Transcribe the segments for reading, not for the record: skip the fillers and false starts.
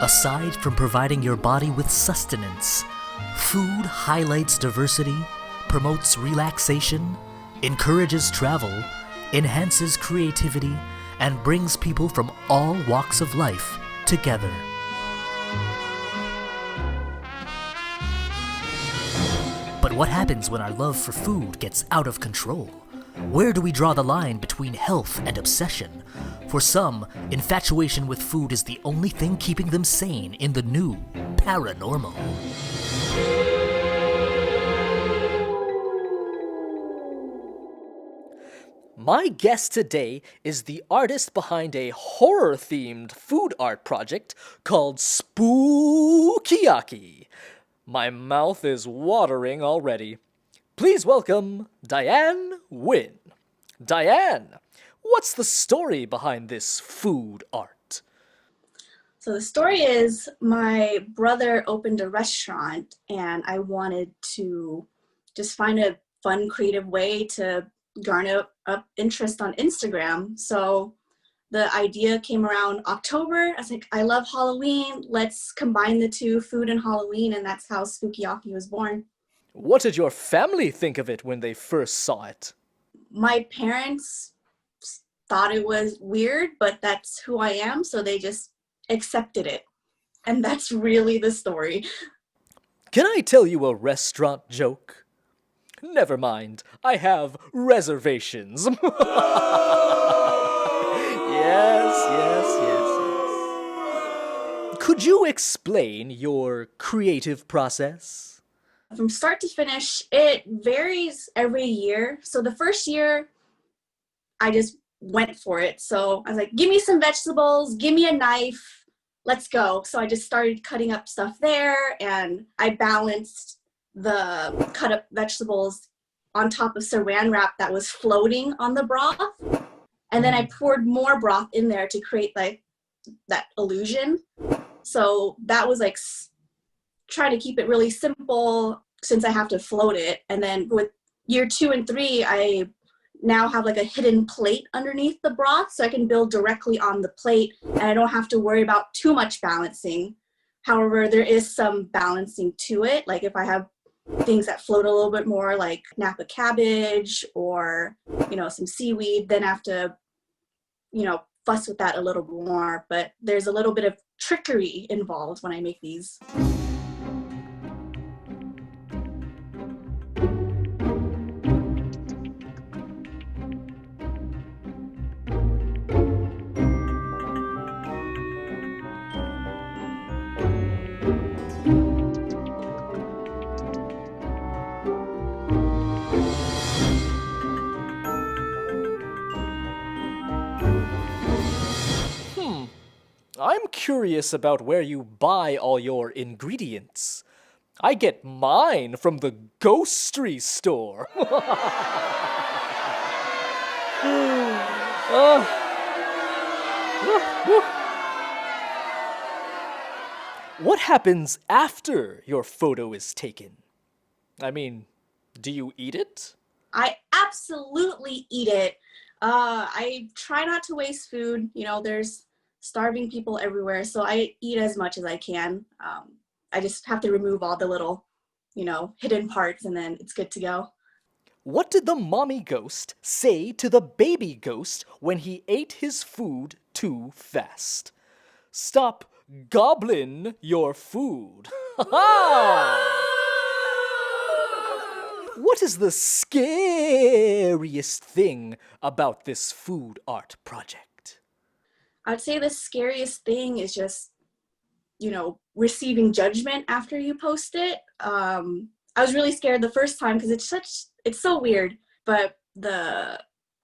Aside from providing your body with sustenance, food highlights diversity, promotes relaxation, encourages travel, enhances creativity, and brings people from all walks of life together. But what happens when our love for food gets out of control? Where do we draw the line between health and obsession? For some, infatuation with food is the only thing keeping them sane in the new paranormal. My guest today is the artist behind a horror-themed food art project called Spookyaki. My mouth is watering already. Please welcome Diane Nguyen. Diane, what's the story behind this food art? So the story is my brother opened a restaurant and I wanted to just find a fun, creative way to garner up interest on Instagram. So the idea came around October. I was like, I love Halloween. Let's combine the two, food and Halloween, and that's how Spookyaki was born. What did your family think of it when they first saw it? My parents thought it was weird, but that's who I am, so they just accepted it. And that's really the story. Can I tell you a restaurant joke? Never mind, I have reservations. Yes. Could you explain your creative process? From start to finish, it varies every year. So the first year, I just went for it. So I was like, give me some vegetables, give me a knife, let's go. So I just started cutting up stuff there, and I balanced the cut up vegetables on top of saran wrap that was floating on the broth. And then I poured more broth in there to create like that illusion. So that was like trying to keep it really simple since I have to float it. And then with year 2 and 3, I now have like a hidden plate underneath the broth, so I can build directly on the plate and I don't have to worry about too much balancing. However, there is some balancing to it. Like if I have things that float a little bit more, like Napa cabbage or, some seaweed, then I have to, fuss with that a little more. But there's a little bit of trickery involved when I make these. I'm curious about where you buy all your ingredients. I get mine from the ghostry store. What happens after your photo is taken? I mean, do you eat it? I absolutely eat it. I try not to waste food. There's starving people everywhere, so I eat as much as I can. I just have to remove all the little, hidden parts, and then it's good to go. What did the mommy ghost say to the baby ghost when he ate his food too fast? Stop gobbling your food. What is the scariest thing about this food art project? I'd say the scariest thing is just, receiving judgment after you post it. I was really scared the first time because it's so weird, but the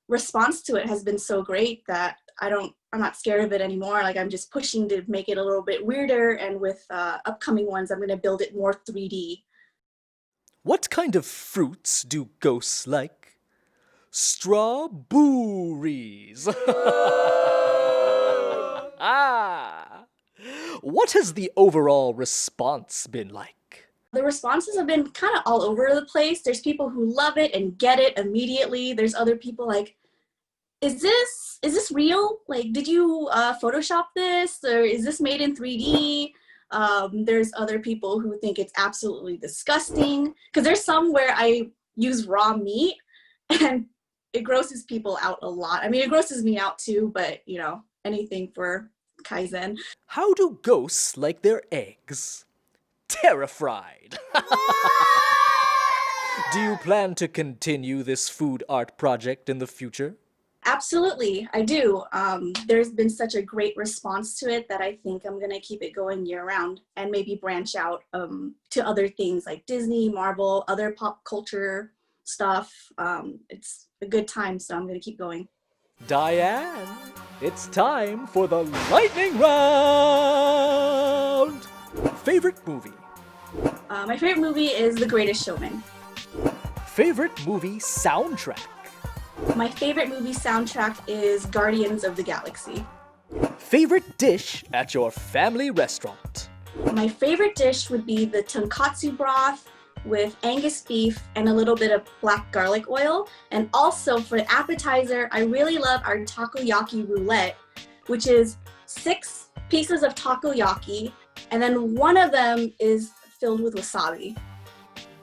response to it has been so great that I'm not scared of it anymore. Like, I'm just pushing to make it a little bit weirder, and with upcoming ones, I'm going to build it more 3D. What kind of fruits do ghosts like? Strawberries. What has the overall response been like? The responses have been kind of all over the place. There's people who love it and get it immediately. There's other people like, is this real? Like, did you Photoshop this, or is this made in 3D? There's other people who think it's absolutely disgusting, because there's some where I use raw meat and it grosses people out a lot. I mean, it grosses me out too, but you know, anything for Kaizen. How do ghosts like their eggs? Terrified. Do you plan to continue this food art project in the future? Absolutely, I do. There's been such a great response to it that I think I'm gonna keep it going year round and maybe branch out to other things like Disney, Marvel, other pop culture stuff. It's a good time, so I'm gonna keep going. Diane, it's time for the lightning round! Favorite movie? My favorite movie is The Greatest Showman. Favorite movie soundtrack? My favorite movie soundtrack is Guardians of the Galaxy. Favorite dish at your family restaurant? My favorite dish would be the tonkatsu broth with Angus beef and a little bit of black garlic oil. And also for the appetizer, I really love our takoyaki roulette, which is 6 pieces of takoyaki, and then one of them is filled with wasabi.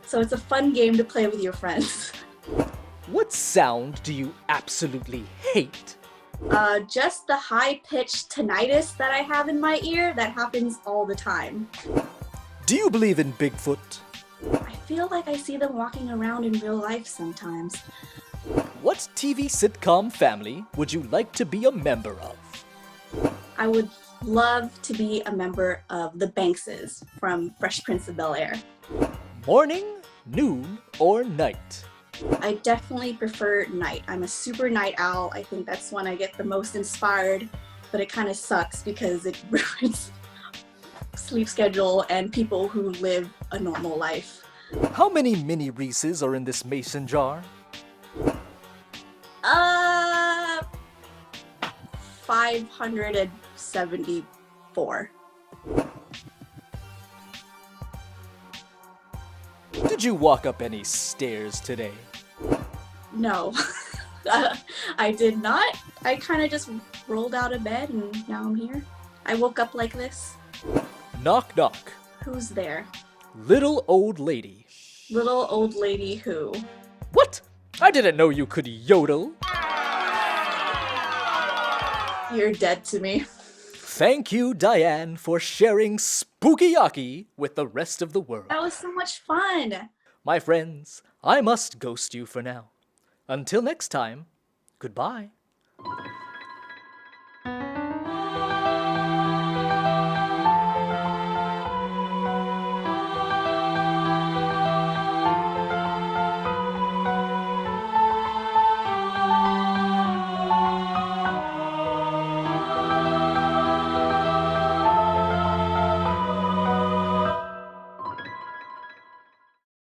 So it's a fun game to play with your friends. What sound do you absolutely hate? Just the high-pitched tinnitus that I have in my ear that happens all the time. Do you believe in Bigfoot? I feel like I see them walking around in real life sometimes. What TV sitcom family would you like to be a member of? I would love to be a member of the Bankses from Fresh Prince of Bel-Air. Morning, noon, or night? I definitely prefer night. I'm a super night owl. I think that's when I get the most inspired, but it kind of sucks because it ruins sleep schedule and people who live a normal life. How many mini Reese's are in this mason jar? 574. Did you walk up any stairs today? No, I did not. I kind of just rolled out of bed and now I'm here. I woke up like this. Knock, knock. Who's there? Little old lady. Little old lady who? What? I didn't know you could yodel. You're dead to me. Thank you, Diane, for sharing Spookyaki with the rest of the world. That was so much fun. My friends, I must ghost you for now. Until next time, goodbye.